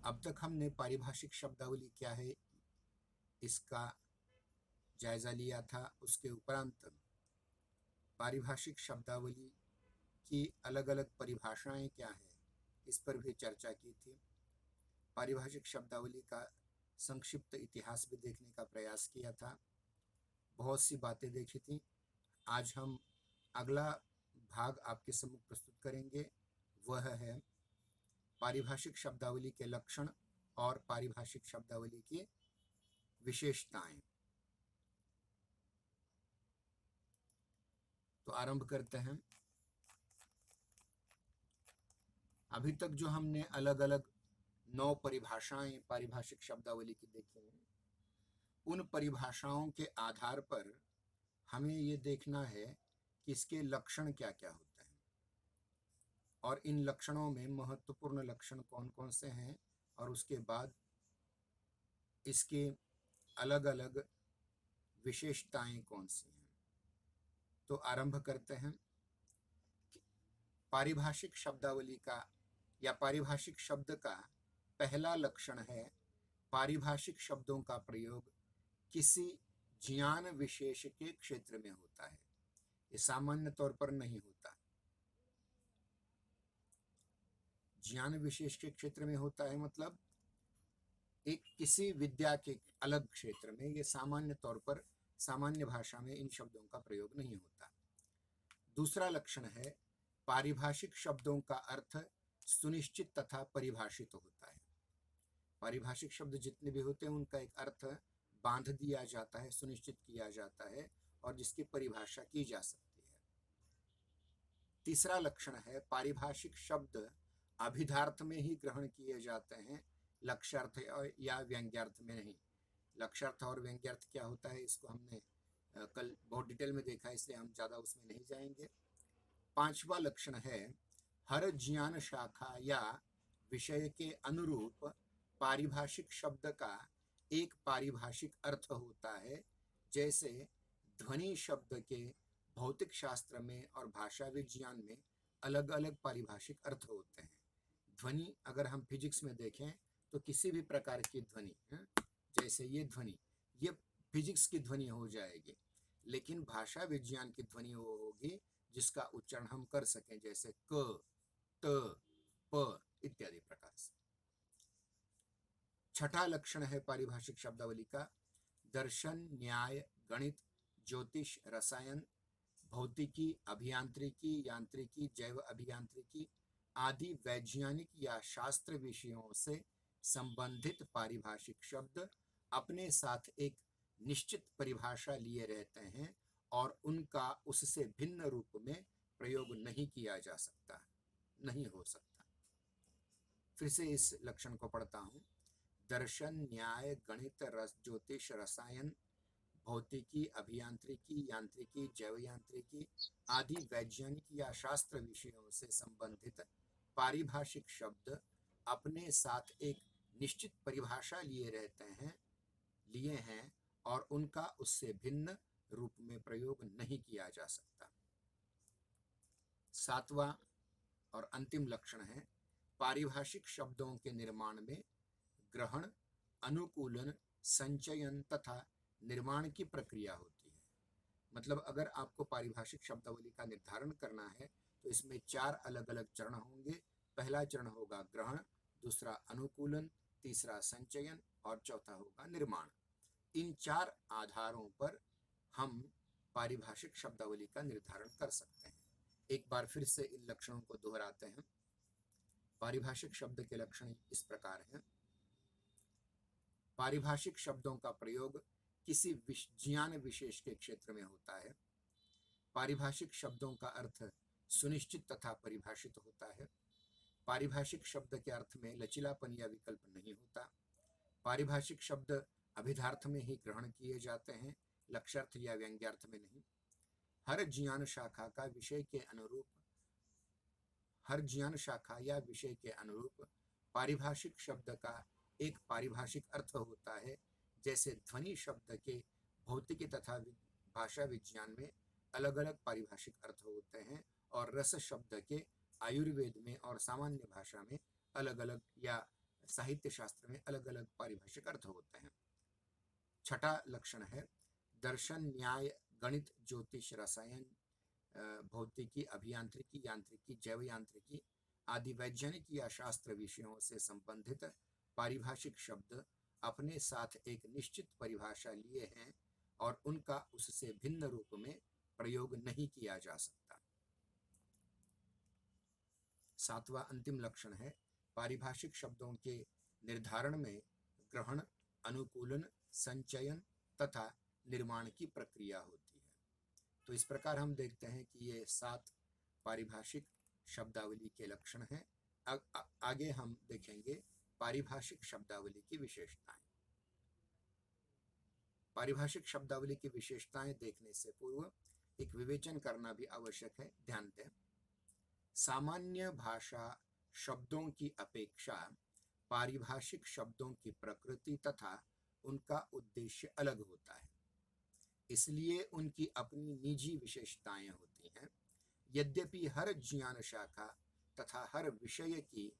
अब तक हमने पारिभाषिक शब्दावली क्या है इसका जायजा लिया था। उसके उपरांत पारिभाषिक शब्दावली की अलग अलग परिभाषाएं क्या है इस पर भी चर्चा की थी। पारिभाषिक शब्दावली का संक्षिप्त इतिहास भी देखने का प्रयास किया था। बहुत सी बातें देखी थी। आज हम अगला भाग आपके सम्मुख प्रस्तुत करेंगे। वह है पारिभाषिक शब्दावली के लक्षण और पारिभाषिक शब्दावली की विशेषताएं। तो आरंभ करते हैं। अभी तक जो हमने अलग अलग 9 परिभाषाएं पारिभाषिक शब्दावली की देखी हैं, उन परिभाषाओं के आधार पर हमें ये देखना है कि इसके लक्षण क्या क्या होते हैं और इन लक्षणों में महत्वपूर्ण लक्षण कौन कौन से हैं और उसके बाद इसके अलग अलग विशेषताएं कौन सी हैं। तो आरंभ करते हैं। पारिभाषिक शब्दावली का या पारिभाषिक शब्द का पहला लक्षण है पारिभाषिक शब्दों का प्रयोग किसी ज्ञान विशेष के क्षेत्र में होता है। ये सामान्य तौर पर नहीं होता। ज्ञान विशेष के क्षेत्र में होता है मतलब एक किसी विद्या के अलग क्षेत्र में। ये सामान्य तौर पर सामान्य भाषा में इन शब्दों का प्रयोग नहीं होता। दूसरा लक्षण है पारिभाषिक शब्दों का अर्थ सुनिश्चित तथा परिभाषित होता है। पारिभाषिक शब्द जितने भी होते हैं उनका एक अर्थ बांध दिया जाता है, सुनिश्चित किया जाता है और जिसकी परिभाषा की जा सकती है। तीसरा लक्षण है पारिभाषिक शब्द अभिधार्थ में ही ग्रहण किए जाते हैं, लक्ष्यार्थ या व्यंग्यार्थ में नहीं। लक्ष्यार्थ और व्यंग्यार्थ क्या होता है इसको हमने कल बहुत डिटेल में देखा, इसलिए हम ज्यादा उसमें नहीं जाएंगे। पांचवा लक्षण है हर ज्ञान शाखा या विषय के अनुरूप पारिभाषिक शब्द का एक पारिभाषिक अर्थ होता है। जैसे ध्वनि शब्द के भौतिक शास्त्र में और भाषा विज्ञान में अलग अलग पारिभाषिक अर्थ होते हैं। ध्वनि अगर हम फिजिक्स में देखें तो किसी भी प्रकार की ध्वनि, जैसे ये ध्वनि, ये फिजिक्स की ध्वनि हो जाएगी, लेकिन भाषा विज्ञान की ध्वनि वो होगी जिसका उच्चारण हम कर सकें, जैसे क, त, प इत्यादि प्रकार से। छठा लक्षण है पारिभाषिक शब्दावली का दर्शन, न्याय, गणित, ज्योतिष, रसायन, भौतिकी, अभियांत्रिकी, यांत्रिकी, जैव अभियांत्रिकी आदि वैज्ञानिक या शास्त्र विषयों से संबंधित पारिभाषिक शब्द अपने साथ एक निश्चित परिभाषा लिए रहते हैं और उनका उससे भिन्न रूप में प्रयोग नहीं किया जा सकता, नहीं हो सकता। फिर से इस लक्षण को पढ़ता हूं। दर्शन, न्याय, गणित, ज्योतिष, रसायन, भौतिकी, अभियांत्रिकी, यांत्रिकी, जैव यांत्रिकी आदि वैज्ञानिक या शास्त्र विषयों से संबंधित पारिभाषिक शब्द अपने साथ एक निश्चित परिभाषा लिए हैं और उनका उससे भिन्न रूप में प्रयोग नहीं किया जा सकता। सातवां और अंतिम लक्षण है पारिभाषिक शब्दों के निर्माण में ग्रहण, अनुकूलन, संचयन तथा निर्माण की प्रक्रिया होती है। मतलब अगर आपको पारिभाषिक शब्दावली का निर्धारण करना है तो इसमें 4 अलग अलग चरण होंगे। पहला चरण होगा ग्रहण, दूसरा अनुकूलन, तीसरा संचयन और चौथा होगा निर्माण। इन 4 आधारों पर हम पारिभाषिक शब्दावली का निर्धारण कर सकते हैं। एक बार फिर से इन लक्षणों को दोहराते हैं। पारिभाषिक शब्द के लक्षण इस प्रकार हैं। पारिभाषिक शब्दों का प्रयोग किसी ज्ञान विशेष के क्षेत्र में होता है। पारिभाषिक शब्दों का अर्थ सुनिश्चित तथा परिभाषित होता है। पारिभाषिक शब्द के अर्थ में लचीलापन या विकल्प नहीं होता। पारिभाषिक शब्द अभिधार्थ में ही ग्रहण किए जाते हैं, लक्ष्यार्थ या व्यंग्यार्थ में नहीं। हर ज्ञान शाखा या विषय के अनुरूप पारिभाषिक शब्द का एक पारिभाषिक अर्थ होता है। जैसे ध्वनि शब्द के भौतिकी तथा भाषा विज्ञान में अलग अलग पारिभाषिक अर्थ होते हैं और रस शब्द के आयुर्वेद में और सामान्य भाषा में अलग अलग या साहित्य शास्त्र में अलग अलग पारिभाषिक अर्थ होते हैं। छठा लक्षण है दर्शन, न्याय, गणित, ज्योतिष, रसायन, भौतिकी, अभियांत्रिकी, यांत्रिकी, जैव यांत्रिकी आदि वैज्ञानिक या शास्त्र विषयों से संबंधित पारिभाषिक शब्द अपने साथ एक निश्चित परिभाषा लिए हैं और उनका उससे भिन्न रूप में प्रयोग नहीं किया जा सकता। सातवां अंतिम लक्षण है पारिभाषिक शब्दों के निर्धारण में ग्रहण, अनुकूलन, संचयन तथा निर्माण की प्रक्रिया होती है। तो इस प्रकार हम देखते हैं कि ये 7 पारिभाषिक शब्दावली के लक्षण हैं। आगे हम देखेंगे पारिभाषिक शब्दावली की विशेषताएं। पारिभाषिक शब्दावली की विशेषताएं देखने से पूर्व एक विवेचन करना भी आवश्यक है। ध्यान दें, सामान्य भाषा शब्दों की अपेक्षा पारिभाषिक शब्दों की प्रकृति तथा उनका उद्देश्य अलग होता है, इसलिए उनकी अपनी निजी विशेषताएं होती हैं। यद्यपि हर ज्ञान शाखा तथा हर विषय की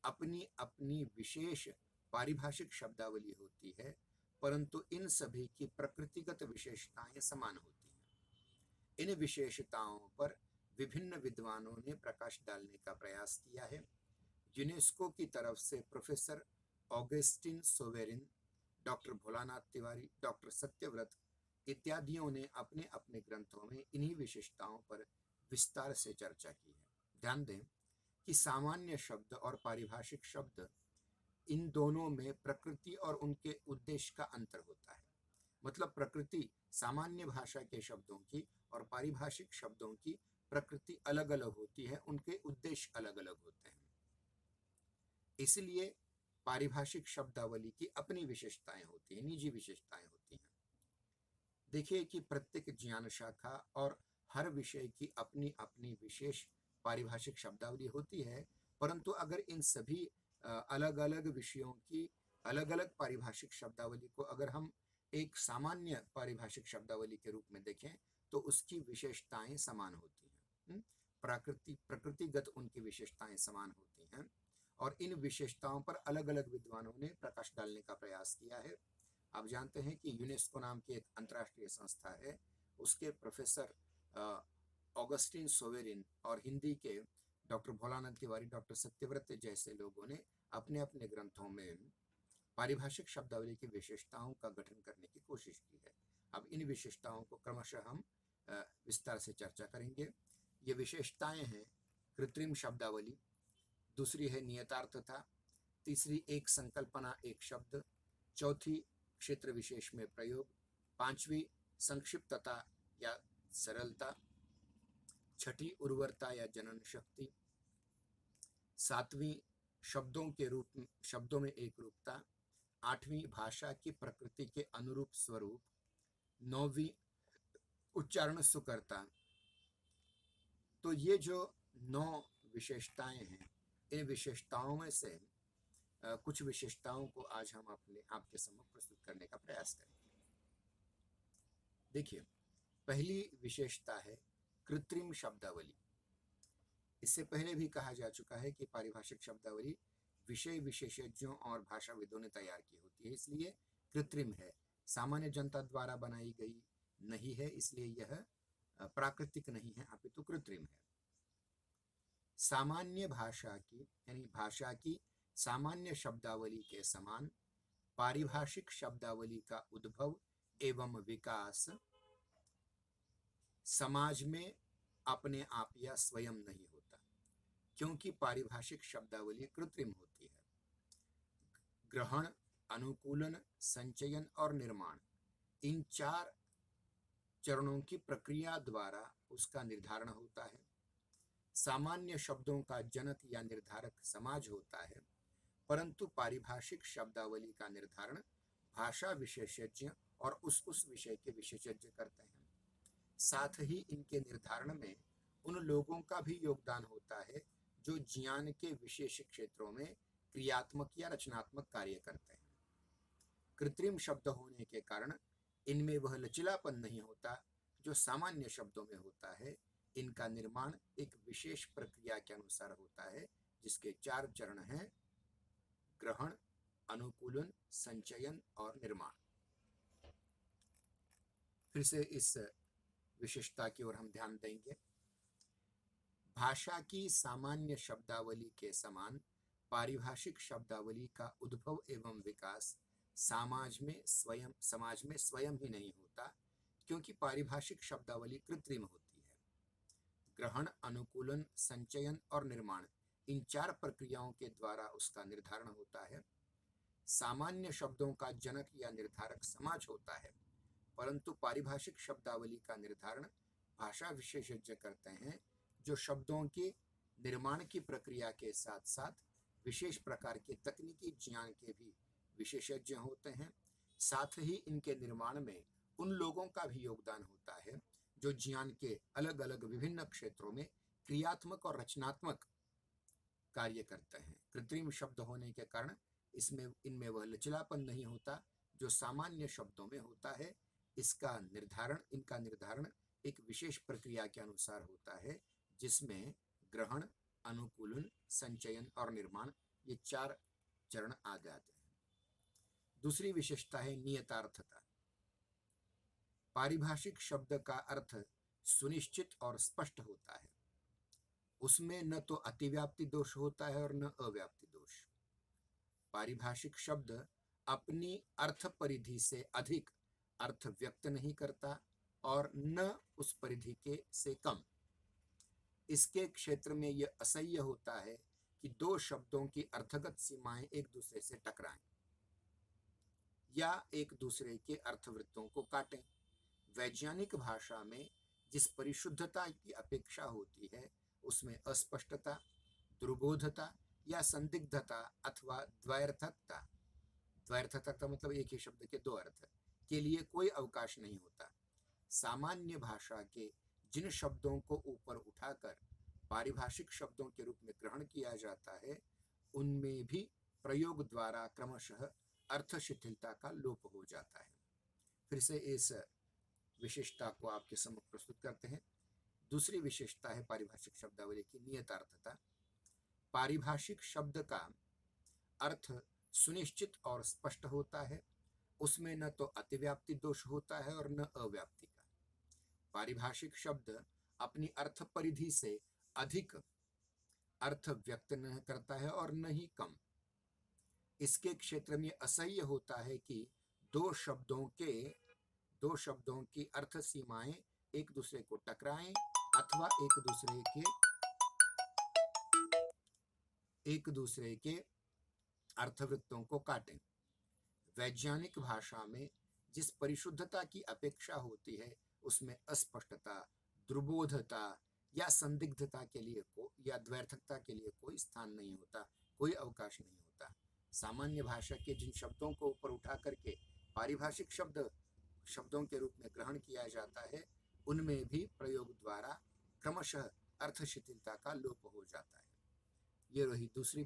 अपनी अपनी विशेष पारिभाषिक शब्दावली होती है, परंतु इन सभी की प्रकृतिगत विशेषताएं समान होती हैं। इन विशेषताओं पर विभिन्न विद्वानों ने प्रकाश डालने का प्रयास किया है। यूनेस्को की तरफ से प्रोफेसर ऑगस्टिन सोवेरिन, डॉक्टर भोलानाथ तिवारी, डॉक्टर सत्यव्रत इत्यादियों ने अपने अपने ग्रंथों में इन्हीं विशेषताओं पर विस्तार से चर्चा की है। ध्यान दें कि सामान्य शब्द और पारिभाषिक शब्द, इन दोनों में प्रकृति और उनके उद्देश्य का अंतर होता है। मतलब प्रकृति सामान्य भाषा के शब्दों की और पारिभाषिक शब्दों की प्रकृति अलग अलग होती है, उनके उद्देश्य अलग अलग होते हैं। इसलिए पारिभाषिक शब्दावली की अपनी विशेषताएं होती हैं, निजी विशेषताएं होती हैं। देखिए कि प्रत्येक ज्ञान शाखा और हर विषय की अपनी अपनी विशेष पारिभाषिक शब्दावली होती है, परंतु अगर इन सभी अलग अलग विषयों की अलग अलग पारिभाषिक शब्दावली को अगर हम एक सामान्य पारिभाषिक शब्दावली के रूप में देखें तो उसकी विशेषताएं समान होती हैं। प्रकृतिगत उनकी विशेषताएं समान होती हैं और इन विशेषताओं पर अलग अलग विद्वानों ने प्रकाश डालने का प्रयास किया है। आप जानते हैं कि यूनेस्को नाम की एक अंतर्राष्ट्रीय संस्था है, उसके प्रोफेसर ऑगस्टिन सोवेरिन और हिंदी के डॉक्टर भोलानाथ तिवारी, डॉक्टर सत्यव्रत जैसे लोगों ने अपने अपने ग्रंथों में पारिभाषिक शब्दावली की विशेषताओं का गठन करने की कोशिश की है। अब इन विशेषताओं को क्रमशः हम विस्तार से चर्चा करेंगे। ये विशेषताएं हैं कृत्रिम शब्दावली, दूसरी है नियतार्थता, तीसरी एक संकल्पना एक शब्द, चौथी क्षेत्र विशेष में प्रयोग, पांचवी संक्षिप्तता या सरलता, छठी उर्वरता या जनन शक्ति, सातवीं शब्दों में एक रूपता, आठवीं भाषा की प्रकृति के अनुरूप स्वरूप, नौवीं उच्चारण सुकरता। तो ये जो 9 विशेषताएं हैं, इन विशेषताओं में से कुछ विशेषताओं को आज हम आपके सम्मुख प्रस्तुत करने का प्रयास करेंगे। देखिए, पहली विशेषता है कृत्रिम शब्दावली। इससे पहले भी कहा जा चुका है कि पारिभाषिक शब्दावली विषय विशेषज्ञों और भाषाविदों ने तैयार की होती है, इसलिए कृत्रिम है, सामान्य जनता द्वारा बनाई गई नहीं है, इसलिए यह प्राकृतिक नहीं है, अपितु कृत्रिम है। सामान्य भाषा की यानी भाषा की सामान्य शब्दावली के समान पारिभाषिक शब्दावली का उद्भव एवं विकास समाज में अपने आप या स्वयं नहीं होता, क्योंकि पारिभाषिक शब्दावली कृत्रिम होती है। ग्रहण, अनुकूलन, संचयन और निर्माण, इन 4 चरणों की प्रक्रिया द्वारा उसका निर्धारण होता है। सामान्य शब्दों का जनक या निर्धारक समाज होता है, परंतु पारिभाषिक शब्दावली का निर्धारण भाषा विशेषज्ञ और उस विषय के विशेषज्ञ करते हैं। साथ ही इनके निर्धारण में उन लोगों का भी योगदान होता है जो ज्ञान के विशेष क्षेत्रों में क्रियात्मक या रचनात्मक कार्य करते हैं। कृत्रिम शब्द होने के कारण इनमें वह लचीलापन नहीं होता जो सामान्य शब्दों में होता है। इनका निर्माण एक विशेष प्रक्रिया के अनुसार होता है, जिसके 4 चरण हैं: ग्रहण, संचयन और निर्माण। फिर से इस विशेषता की ओर हम ध्यान देंगे। भाषा की सामान्य शब्दावली के समान पारिभाषिक शब्दावली का उद्भव एवं विकास समाज में स्वयं ही नहीं होता, क्योंकि पारिभाषिक शब्दावली कृत्रिम होती है। ग्रहण, अनुकूलन, संचयन और निर्माण, इन 4 प्रक्रियाओं के द्वारा उसका निर्धारण होता है। सामान्य शब्दों का जनक या निर्धारक समाज होता है, परंतु पारिभाषिक शब्दावली का निर्धारण भाषा विशेषज्ञ करते हैं, जो शब्दों के निर्माण की प्रक्रिया के साथ साथ विशेष प्रकार के तकनीकी ज्ञान के भी विशेषज्ञ होते हैं। साथ ही इनके निर्माण में उन लोगों का भी योगदान होता है जो ज्ञान के अलग अलग विभिन्न क्षेत्रों में क्रियात्मक और रचनात्मक कार्य करते हैं। कृत्रिम शब्द होने के कारण इनमें वह लचीलापन नहीं होता जो सामान्य शब्दों में होता है। इनका निर्धारण एक विशेष प्रक्रिया के अनुसार होता है, जिसमें ग्रहण, अनुकूलन, संचयन और निर्माण, ये 4 चरण आ जाते हैं। दूसरी विशेषता है नियतार्थता। पारिभाषिक शब्द का अर्थ सुनिश्चित और स्पष्ट होता है। उसमें न तो अतिव्याप्ति दोष होता है और न अव्याप्ति दोष। पारिभाषिक शब्द अपनी अर्थ परिधि से अधिक अर्थ व्यक्त नहीं करता और न उस परिधि के से कम। इसके क्षेत्र में यह असह्य होता है कि 2 शब्दों की अर्थगत सीमाएं एक दूसरे से टकराएं या एक दूसरे के अर्थवृत्तों को काटें। वैज्ञानिक भाषा में जिस परिशुद्धता की अपेक्षा होती है, उसमें अस्पष्टता, दुर्बोधता या संदिग्धता अथवा द्वैर्थकता का मतलब एक ही शब्द के 2 अर्थ के लिए कोई अवकाश नहीं होता। सामान्य भाषा के जिन शब्दों को ऊपर उठाकर पारिभाषिक शब्दों के रूप में ग्रहण किया जाता है, उनमें भी प्रयोग द्वारा क्रमशः अर्थ शिथिलता का लोप हो जाता है। फिर से इस विशेषता को आपके सम्मुख प्रस्तुत करते हैं। दूसरी विशेषता है पारिभाषिक शब्दावली की नियतार्थता। पारिभाषिक शब्द का अर्थ सुनिश्चित और स्पष्ट होता है। उसमें न तो अतिव्याप्ति दोष होता है और न अव्याप्ति का। पारिभाषिक शब्द अपनी अर्थ परिधि से अधिक अर्थ व्यक्त न करता है और न ही कम। इसके क्षेत्र में असह्य होता है कि 2 शब्दों की अर्थ सीमाएं एक दूसरे को टकराएं अथवा एक दूसरे के अर्थवृत्तों को काटें। वैज्ञानिक भाषा में जिस परिशुद्धता की अपेक्षा होती है, उसमें अस्पष्टता, दुर्बोधता या संदिग्धता के लिए या द्वैर्थकता के लिए कोई स्थान नहीं होता, कोई अवकाश नहीं होता। सामान्य भाषा के जिन शब्दों को ऊपर उठा करके पारिभाषिक शब्दों के रूप में ग्रहण किया जाता है, उनमें भी प्रयोग द्वारा क्रमशः अर्थ शिथिलता का लोप हो जाता है। ये रही दूसरी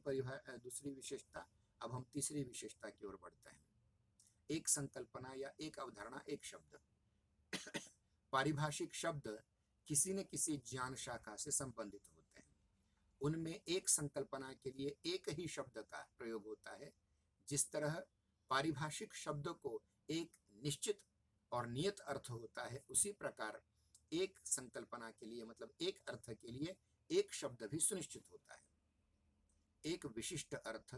विशेषता। अब हम तीसरी विशेषता की ओर बढ़ते हैं। एक संकल्पना या एक अवधारणा, एक शब्द। पारिभाषिक शब्द किसी न किसी ज्ञान शाखा से संबंधित होते हैं। उनमें एक संकल्पना के लिए एक ही शब्द का प्रयोग होता है। जिस तरह पारिभाषिक शब्द को एक निश्चित और नियत अर्थ होता है, उसी प्रकार एक संकल्पना के लिए मतलब एक अर्थ के लिए एक शब्द भी सुनिश्चित होता है। एक विशिष्ट अर्थ,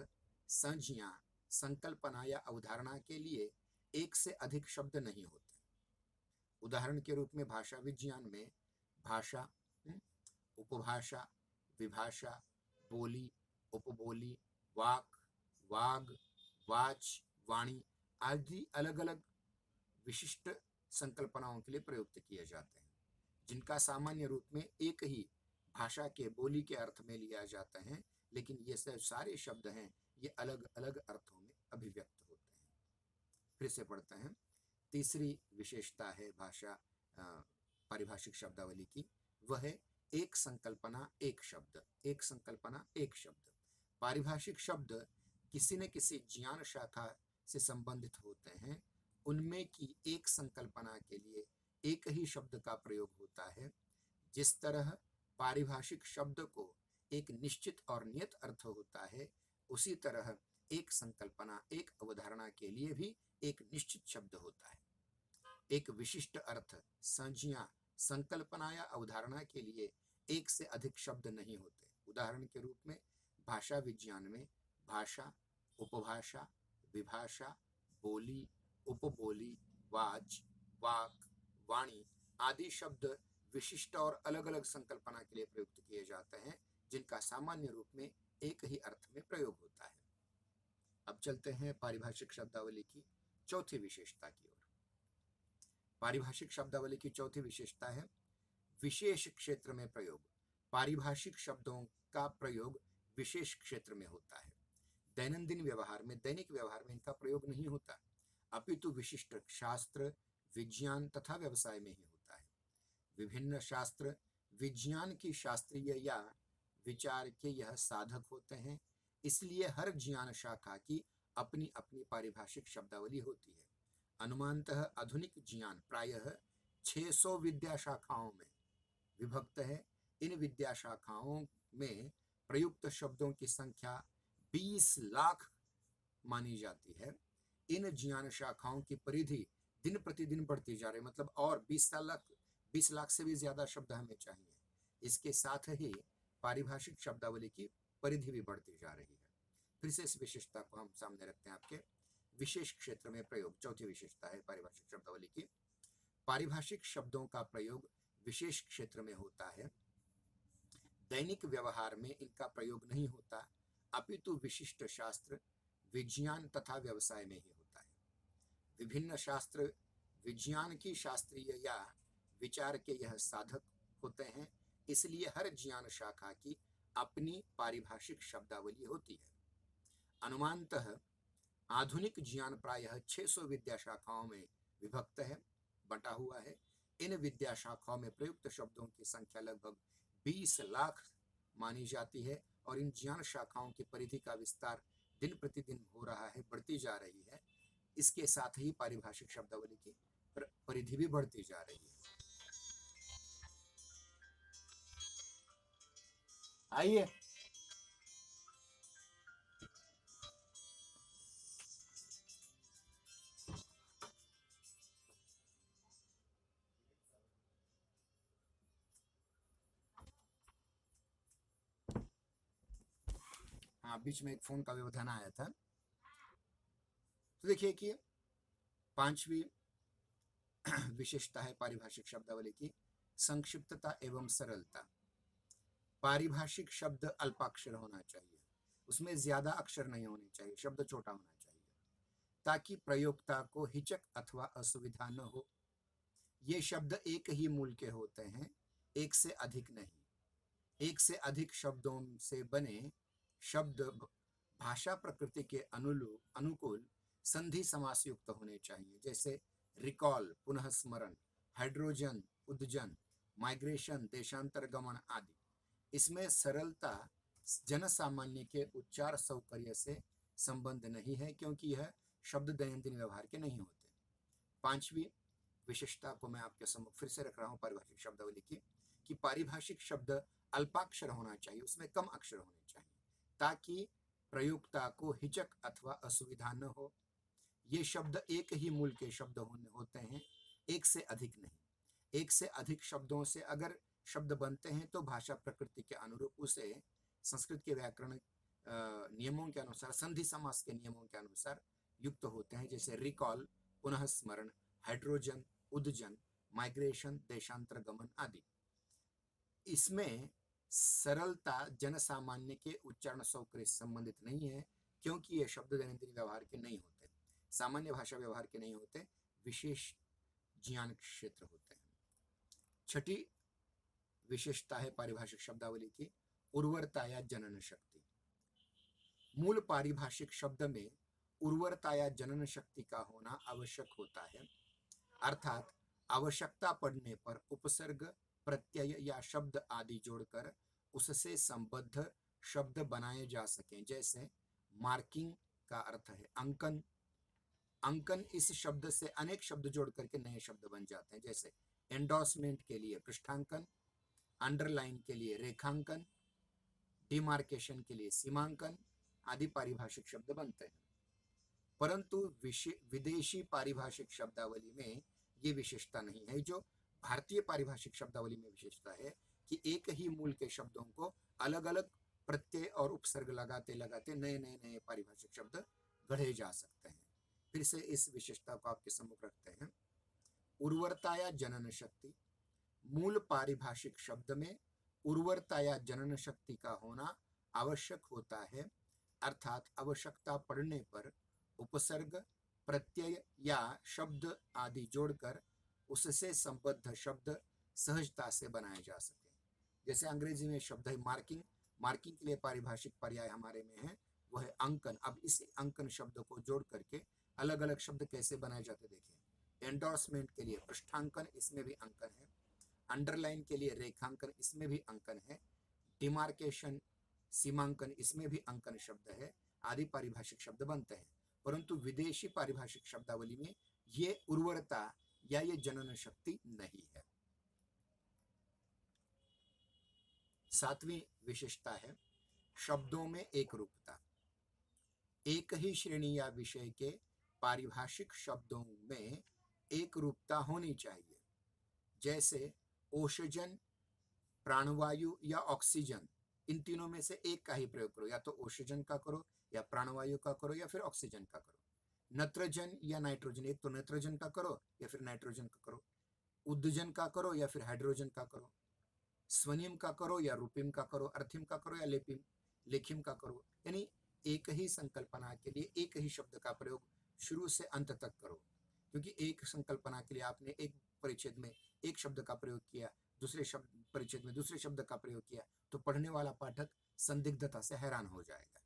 संज्ञा, संकल्पना या अवधारणा के लिए एक से अधिक शब्द नहीं होते। उदाहरण के रूप में भाषा विज्ञान में भाषा, उपभाषा, विभाषा, बोली, उपबोली, वाक, वाग, वाच, वाणी आदि अलग अलग विशिष्ट संकल्पनाओं के लिए प्रयुक्त किए जाते हैं, जिनका सामान्य रूप में एक ही भाषा के बोली के अर्थ में लिया जाता है, लेकिन ये सारे शब्द हैं, ये अलग अलग अर्थों में अभिव्यक्त होते हैं। फिर से पढ़ते हैं। तीसरी विशेषता है पारिभाषिक शब्दावली की, वह है एक संकल्पना एक शब्द। एक संकल्पना एक शब्द। पारिभाषिक शब्द किसी न किसी ज्ञान शाखा से संबंधित होते हैं। उनमें की एक संकल्पना के लिए एक ही शब्द का प्रयोग होता है। जिस तरह पारिभाषिक शब्द को एक निश्चित और नियत अर्थ होता है, उसी तरह एक संकल्पना, एक अवधारणा के लिए भी एक निश्चित शब्द होता है। एक विशिष्ट अर्थ, संज्ञा, संकल्पना या अवधारणा के लिए एक से अधिक शब्द नहीं होते। उदाहरण के रूप में भाषा विज्ञान में भाषा, उपभाषा, विभाषा, बोली, उपबोली, वाच, वाक, वाणी आदि शब्द विशिष्ट और अलग अलग संकल्पना के लिए प्रयुक्त किए जाते हैं, जिनका सामान्य रूप में एक ही अर्थ में प्रयोग होता है। अब चलते हैं पारिभाषिक शब्दावली की चौथी विशेषता की ओर। पारिभाषिक शब्दावली की चौथी विशेषता है विशेष क्षेत्र में प्रयोग। पारिभाषिक शब्दों का प्रयोग विशेष क्षेत्र में होता है। दैनिक व्यवहार में इनका प्रयोग नहीं होता, अपितु विशिष्ट शास्त्र, विज्ञान तथा व्यवसाय में ही होता है। विभिन्न शास्त्र विज्ञान की शास्त्रीय या विचार के यह साधक होते हैं, इसलिए हर ज्ञान शाखा की अपनी अपनी पारिभाषिक शब्दावली होती है। अनुमानतः आधुनिक ज्ञान प्रायः 600 विद्या शाखाओं में विभक्त है। इन विद्या शाखाओं में प्रयुक्त शब्दों की संख्या 20 लाख मानी जाती है। इन ज्ञान शाखाओं की परिधि दिन प्रतिदिन बढ़ती जा रही है, मतलब और 20 लाख से भी ज्यादा शब्द हमें चाहिए। इसके साथ ही पारिभाषिक शब्दावली की परिधि भी बढ़ती जा रही है। फिर से इस विशेषता को हम सामने रखते हैं आपके। विशेष क्षेत्र में प्रयोग चौथी विशेषता है पारिभाषिक शब्दावली की। पारिभाषिक शब्दों का प्रयोग विशेष क्षेत्र में होता है। दैनिक व्यवहार में इनका प्रयोग नहीं होता, अपितु विशिष्ट शास्त्र, विज्ञान तथा व्यवसाय में ही होता है। विभिन्न शास्त्र विज्ञान की शास्त्रीय या विचार के यह साधक होते हैं, इसलिए हर ज्ञान शाखा की अपनी पारिभाषिक शब्दावली होती है। अनुमानतः आधुनिक ज्ञान प्रायः 600 विद्या शाखाओं में विभक्त है, बटा हुआ है। इन विद्या शाखाओं में प्रयुक्त शब्दों की संख्या लगभग 20 लाख मानी जाती है और इन ज्ञान शाखाओं की परिधि का विस्तार दिन प्रतिदिन हो रहा है, बढ़ती जा रही है। इसके साथ ही पारिभाषिक शब्दावली की परिधि भी बढ़ती जा रही है। आइए हाँ, बीच में एक फोन का व्यवधान आया था। तो देखिए कि पांचवी विशेषता है पारिभाषिक शब्दावली की संक्षिप्तता एवं सरलता। पारिभाषिक शब्द अल्पाक्षर होना चाहिए, उसमें ज्यादा अक्षर नहीं होने चाहिए, शब्द छोटा होना चाहिए ताकि प्रयोक्ता को हिचक अथवा असुविधा न हो। ये शब्द एक ही मूल के होते हैं, एक से अधिक नहीं। एक से अधिक शब्दों से बने शब्द भाषा प्रकृति के अनुकूल संधि समास युक्त होने चाहिए, जैसे रिकॉल पुनः स्मरण, हाइड्रोजन उद्जन, माइग्रेशन देशांतर गमन आदि। इसमें सरलता जन सामान्य के उच्चार सौकर्य से संबंध नहीं है, क्योंकि यह शब्द दैनंदिन व्यवहार के नहीं होते। पांचवी विशेषता को मैं आपके सम्मुख फिर से रख रहा हूं पारिभाषिक शब्दावली की, कि पारिभाषिक शब्द अल्पाक्षर होना चाहिए, उसमें कम अक्षर होने चाहिए ताकि प्रयोक्ता को हिचक अथवा असुविधा न हो। ये शब्द एक ही मूल के शब्द होते हैं, एक से अधिक नहीं। एक से अधिक शब्दों से अगर शब्द बनते हैं तो भाषा प्रकृति के अनुरूप उसे संस्कृत के व्याकरण नियमों के अनुसार, संधि समास के नियमों के अनुसार युक्त होते हैं, जैसे रिकॉल पुनः स्मरण, हाइड्रोजन उद्जन, माइग्रेशन देशांतर गमन आदि। इसमें सरलता जन सामान्य के उच्चारण सौकर्य से संबंधित नहीं है, क्योंकि ये शब्द दैनंदिन व्यवहार के नहीं होते, सामान्य भाषा व्यवहार के नहीं होते, विशेष ज्ञान क्षेत्र होते हैं। छठी विशेषता है पारिभाषिक शब्दावली की उर्वरता या जनन शक्ति। मूल पारिभाषिक शब्द में उर्वरता या जनन शक्ति का होना आवश्यक होता है, अर्थात आवश्यकता पड़ने पर उपसर्ग, प्रत्यय या शब्द आदि जोड़कर उससे संबद्ध शब्द बनाए जा सकें। जैसे मार्किंग का अर्थ है अंकन, अंकन इस शब्द से अनेक शब्द जोड़ करके नए शब्द बन जाते हैं, जैसे एंडोर्समेंट के लिए पृष्ठांकन, अंडरलाइन के लिए रेखांकन, डिमार्केशन के लिए सीमांकन, आदि पारिभाषिक शब्द बनते हैं। परंतु विदेशी पारिभाषिक शब्दावली में ये विशेषता नहीं है। जो भारतीय पारिभाषिक शब्दावली में विशेषता है कि एक ही मूल के शब्दों को अलग अलग प्रत्यय और उपसर्ग लगाते लगाते नए नए नए पारिभाषिक शब्द गढ़े जा सकते हैं। फिर से इस विशेषता को आपके सम्मुख रखते हैं। उर्वरता या जनन शक्ति। मूल पारिभाषिक शब्द में उर्वरता या जनन शक्ति का होना आवश्यक होता है, अर्थात आवश्यकता पड़ने पर उपसर्ग, प्रत्यय या शब्द आदि जोड़कर उससे संबद्ध शब्द सहजता से बनाए जा सके। जैसे अंग्रेजी में शब्द है मार्किंग, मार्किंग के लिए पारिभाषिक पर्याय हमारे में है वो है अंकन। अब इसी अंकन शब्द को जोड़ करके अलग अलग शब्द कैसे बनाए जाते देखें। एंडोर्समेंट के लिए पृष्ठांकन, इसमें भी अंकन है। अंडरलाइन के लिए रेखांकन, इसमें भी अंकन है। डिमार्केशन, सीमांकन, इसमें भी अंकन शब्द है। आदि पारिभाषिक शब्द बनते हैं। परंतु विदेशी पारिभाषिक शब्दावली में ये उर्वरता या ये जनन शक्ति नहीं है। सातवीं विशेषता है शब्दों में एक रूपता। एक ही श्रेणी या विषय के पारिभाषिक शब्दों में एक रूपता होनी चाहिए। जैसे ओषजन, प्राणवायु या ऑक्सीजन, इन तीनों में से एक का ही प्रयोग करो। या तो ओषजन का करो, या प्राणवायु का करो, या फिर ऑक्सीजन का करो। नत्रजन या नाइट्रोजन, एक तो नत्रजन का करो या फिर नाइट्रोजन का करो। उद्दजन का करो या फिर हाइड्रोजन का करो। स्वनिम का करो या रूपिम का करो। अर्थिम का करो या लेपिम लेखिम का करो। यानी एक ही संकल्पना के लिए एक ही शब्द का प्रयोग शुरू से अंत तक करो। क्योंकि एक संकल्पना के लिए आपने एक परिच्छेद में एक शब्द का प्रयोग किया, दूसरे शब्द परिच्छेद में दूसरे शब्द का प्रयोग किया, तो पढ़ने वाला पाठक संदिग्धता से हैरान हो जाएगा।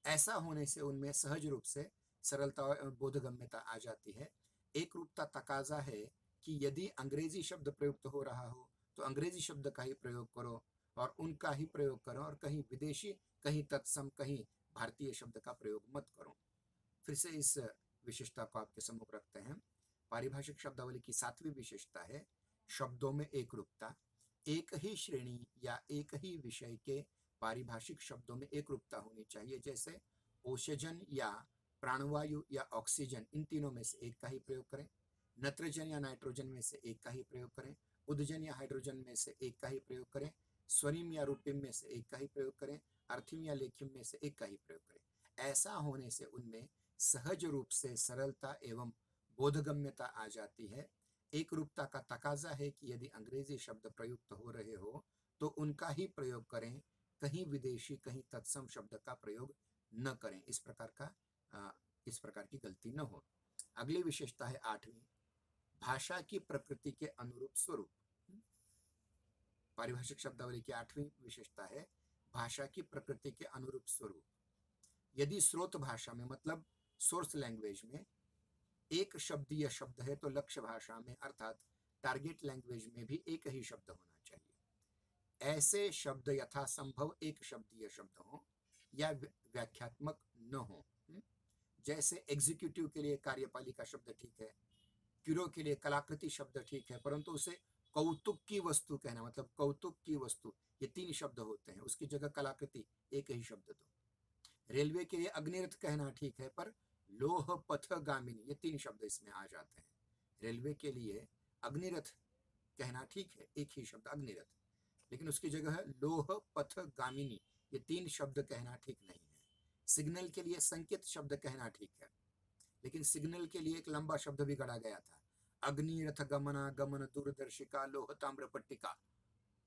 ऐसा होने से उनमें सहज रूप से सरलता और बोधगम्यता आ जाती है। एक रूपता तकाजा है कि यदि अंग्रेजी शब्द प्रयुक्त हो रहा हो तो अंग्रेजी शब्द का ही प्रयोग करो और उनका ही प्रयोग करो, और कहीं विदेशी, कहीं तत्सम, कहीं भारतीय शब्द का प्रयोग मत करो। फिर से इस विशेषता को आपके सम्मुख रखते हैं। पारिभाषिक शब्दावली की सातवीं विशेषता है शब्दों में एक रूपता। एक ही श्रेणी या एक ही विषय के पारिभाषिक शब्दों में एक रूपता होनी चाहिए। जैसे ओषजन या प्राणवायु या ऑक्सीजन, इन तीनों में से एक का ही प्रयोग करें। नत्रजन या नाइट्रोजन में से एक का ही प्रयोग करें। उद्दजन या हाइड्रोजन में से एक का ही प्रयोग करें। स्वनिम या रूपिम में से एक का ही प्रयोग करें। अर्थिम या लेखिम में से एक का ही प्रयोग करें। ऐसा होने से उनमें सहज रूप से सरलता एवं बोधगम्यता आ जाती है। एक रूपता का तकाजा है कि यदि अंग्रेजी शब्द प्रयुक्त हो रहे हो तो उनका ही प्रयोग करें, कहीं विदेशी, कहीं तत्सम शब्द का प्रयोग न करें। इस प्रकार की गलती न हो। अगली विशेषता है आठवीं, भाषा की प्रकृति के अनुरूप स्वरूप। पारिभाषिक शब्दावली की आठवीं विशेषता है भाषा की प्रकृति के अनुरूप स्वरूप। यदि स्रोत भाषा में, मतलब सोर्स लैंग्वेज में एक शब्दीय शब्द है तो लक्ष्य भाषा में अर्थात टारगेट लैंग्वेज में भी एक ही शब्द होना चाहिए। ऐसे शब्द यथासंभव एक शब्दीय शब्द हो या व्याख्यात्मक न हो। जैसे एग्जीक्यूटिव के लिए कार्यपालिका शब्द ठीक है, क्यूरो के लिए कलाकृति शब्द ठीक है, परंतु उसे कौतुक की वस्तु कहना, मतलब कौतुक की वस्तु, ये तीन शब्द होते हैं, उसकी जगह कलाकृति एक ही शब्द दो। रेलवे के लिए अग्निरथ कहना ठीक है, पर लोह पथगामिनी, ये तीन शब्द इसमें आ जाते हैं। रेलवे के लिए अग्निरथ कहना ठीक है, एक ही शब्द अग्निरथ, लेकिन उसकी जगह है लोह पथगामिनी, ये तीन शब्द कहना ठीक नहीं है। सिग्नल के लिए संकेत शब्द कहना ठीक है, लेकिन सिग्नल के लिए एक लंबा शब्द भी गढ़ा गया था, अग्निरथ गमनागमन दूरदर्शिका लोह ताम्र पट्टिका।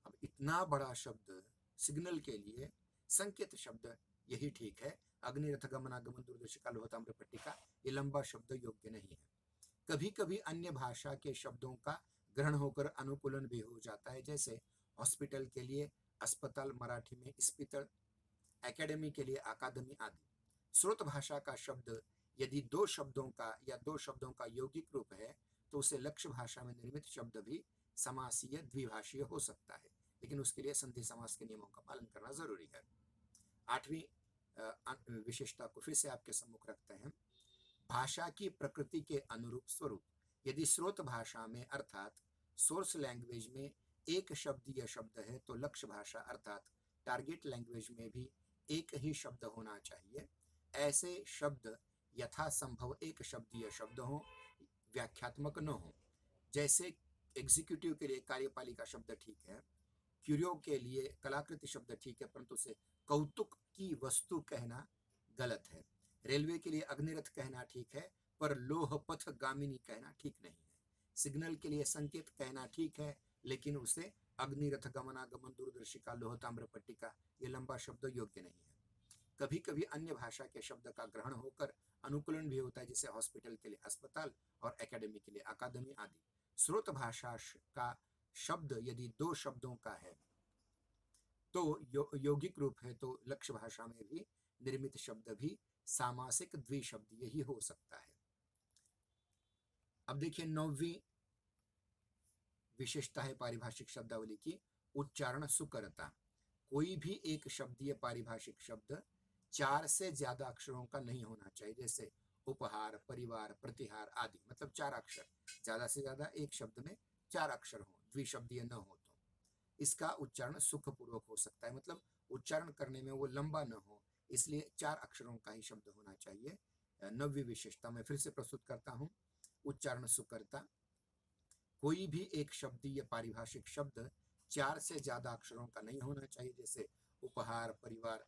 अब इतना बड़ा शब्द सिग्नल के लिए, संकेत शब्द यही ठीक है, अग्निरथ गमनागमन दूरदर्शिका लोह ताम्र पट्टिका, ये लंबा शब्द योग्य नहीं है। कभी कभी अन्य भाषा के शब्दों का ग्रहण होकर अनुकूलन भी हो जाता है। जैसे हॉस्पिटल के लिए अस्पताल मराठी में इस्पितळ, एकेडमी के लिए अकादमी आदि। स्रोत भाषा का शब्द यदि दो शब्दों का या दो शब्दों का यौगिक रूप है तो उसे लक्ष्य भाषा में निर्मित शब्द भी समासीय द्विभाषीय हो सकता है, लेकिन उसके लिए संधि समास के नियमों का पालन करना जरूरी है। आठवीं विशेषता को फिर से आपके सम्मुख रखते हैं, भाषा की प्रकृति के अनुरूप स्वरूप। यदि स्रोत भाषा में अर्थात सोर्स लैंग्वेज में एक शब्दीय शब्द है तो लक्ष्य भाषा अर्थात टारगेट लैंग्वेज में भी एक ही शब्द होना चाहिए। ऐसे शब्द यथासंभव एक शब्दीय शब्द हो, व्याख्यात्मक न हो। जैसे एग्जीक्यूटिव के लिए कार्यपालिका शब्द ठीक है, क्यूरियो के लिए कलाकृति शब्द ठीक है, परंतु उसे कौतुक की वस्तु कहना गलत है। रेलवे के लिए अग्निरथ कहना ठीक है, पर लोहपथ गामिनी कहना ठीक नहीं है। सिग्नल के लिए संकेत कहना ठीक है, लेकिन उसे अग्निरथ गमनागमन दूरदर्शिका लोहताम्र पट्टिका ये लंबा शब्द योग्य नहीं है। कभी कभी अन्य भाषा के शब्द का ग्रहण होकर अनुकूलन भी होता है, जैसे हॉस्पिटल के लिए अस्पताल और एकेडमी के लिए अकादमी आदि। स्रोत भाषा का शब्द यदि दो शब्दों का है तो यौगिक रूप है, तो लक्ष्य भाषा में भी निर्मित शब्द भी सामासिक द्विशब्द यही हो सकता है। अब देखिए 9वीं विशेषता है पारिभाषिक शब्दावली की, उच्चारण सुकरता। कोई भी एक शब्दीय पारिभाषिक शब्द 4 से ज्यादा अक्षरों का नहीं होना चाहिए, जैसे उपहार, परिवार, प्रतिहार आदि, मतलब 4 अक्षर। ज्यादा से ज्यादा एक शब्द में 4 अक्षर हो, द्विशब्दीय न हो तो इसका उच्चारण सुखपूर्वक हो सकता है, मतलब उच्चारण करने में वो लंबा न हो, इसलिए 4 अक्षरों का ही शब्द होना चाहिए। 9वीं विशेषता मैं फिर से प्रस्तुत करता हूँ, उच्चारण सुकरता। कोई भी एक शब्दीय पारिभाषिक शब्द 4 से ज्यादा अक्षरों का नहीं होना चाहिए, जैसे उपहार, परिवार,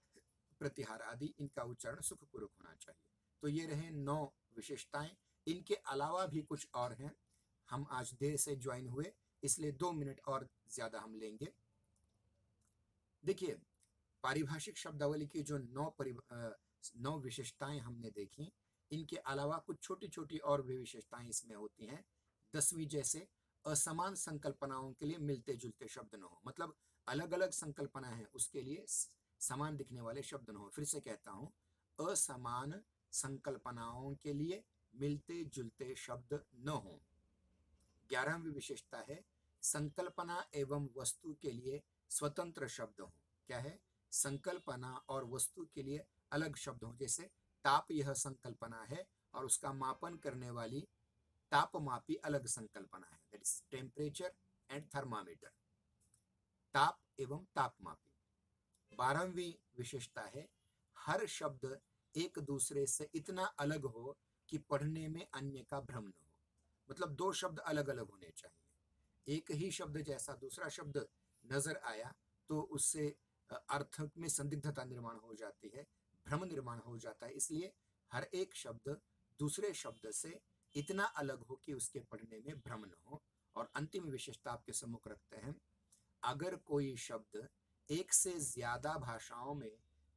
प्रतिहार आदि। इनका उच्चारण सुखपूर्वक होना चाहिए। तो ये रहे 9 विशेषताएं। इनके अलावा भी कुछ और हैं। हम आज देर से ज्वाइन हुए, इसलिए 2 मिनट और ज्यादा हम लेंगे। देखिए, पारिभाषिक शब्दावली की जो 9 विशेषताएं हमने देखी, इनके अलावा कुछ छोटी छोटी और भी विशेषताएं इसमें होती हैं। 10वीं जैसे असमान संकल्पनाओं के लिए मिलते जुलते शब्द न हो, मतलब अलग अलग संकल्पना है उसके लिए समान दिखने वाले शब्द न हो। फिर से कहता हूं, असमान संकल्पनाओं के लिए मिलते जुलते शब्द न हो। 11वीं विशेषता है संकल्पना एवं वस्तु के लिए स्वतंत्र शब्द हो। क्या है? संकल्पना और वस्तु के लिए अलग शब्द हो, जैसे ताप यह संकल्पना है और उसका मापन करने वाली तापमापी अलग संकल्पना है, that is temperature and thermometer, ताप एवं तापमापी। 12वीं विशेषता है हर शब्द एक दूसरे से इतना अलग हो कि पढ़ने में अन्य का भ्रम न हो, मतलब 2 शब्द अलग अलग होने चाहिए। एक ही शब्द जैसा दूसरा शब्द नजर आया तो उससे अर्थ में संदिग्धता निर्माण हो जाती है, भ्रम निर्माण हो जाता है, इसलिए हर एक शब्द दूसरे शब्द से इतना अलग हो कि उसके पढ़ने में भ्रम न हो। और अंतिम विशेषता आपके सम्मुख रखते हैं, अगर कोई शब्द एक से ज्यादा भाषाओं में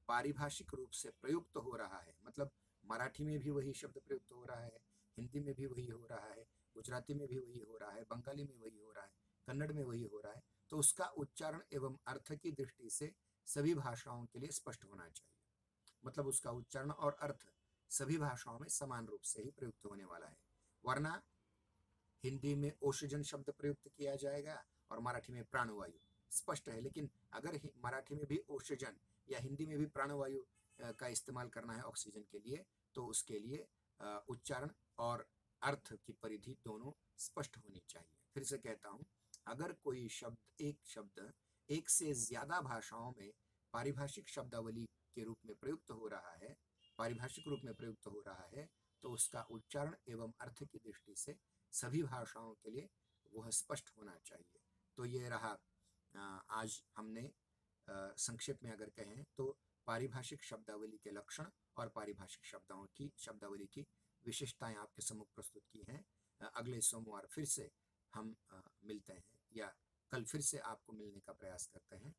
पारिभाषिक रूप से प्रयुक्त हो रहा है, मतलब मराठी में भी वही शब्द प्रयुक्त हो रहा है, हिंदी में भी वही हो रहा है, गुजराती में भी वही हो रहा है, बंगाली में वही हो रहा है, कन्नड़ में वही हो रहा है, तो उसका उच्चारण एवं अर्थ की दृष्टि से सभी भाषाओं के लिए स्पष्ट होना चाहिए, मतलब उसका उच्चारण और अर्थ सभी भाषाओं में समान रूप से ही प्रयुक्त होने वाला है। वरना हिंदी में ओषजन शब्द प्रयुक्त किया जाएगा और मराठी में प्राणवायु, स्पष्ट है। लेकिन अगर मराठी में भी ओषजन या हिंदी में भी प्राणवायु का इस्तेमाल करना है ऑक्सीजन के लिए, तो उसके लिए उच्चारण और अर्थ की परिधि दोनों स्पष्ट होनी चाहिए। फिर से कहता हूं, अगर कोई एक शब्द एक से ज्यादा भाषाओं में पारिभाषिक शब्दावली के रूप में प्रयुक्त हो रहा है, पारिभाषिक रूप में प्रयुक्त हो रहा है, तो उसका उच्चारण एवं अर्थ की दृष्टि से सभी भाषाओं के लिए वह स्पष्ट होना चाहिए। तो ये रहा, आज हमने संक्षेप में अगर कहें तो पारिभाषिक शब्दावली के लक्षण और पारिभाषिक शब्दावली की विशेषताएं आपके सम्मुख प्रस्तुत की हैं। अगले सोमवार फिर से हम मिलते हैं, या कल फिर से आपको मिलने का प्रयास करते हैं।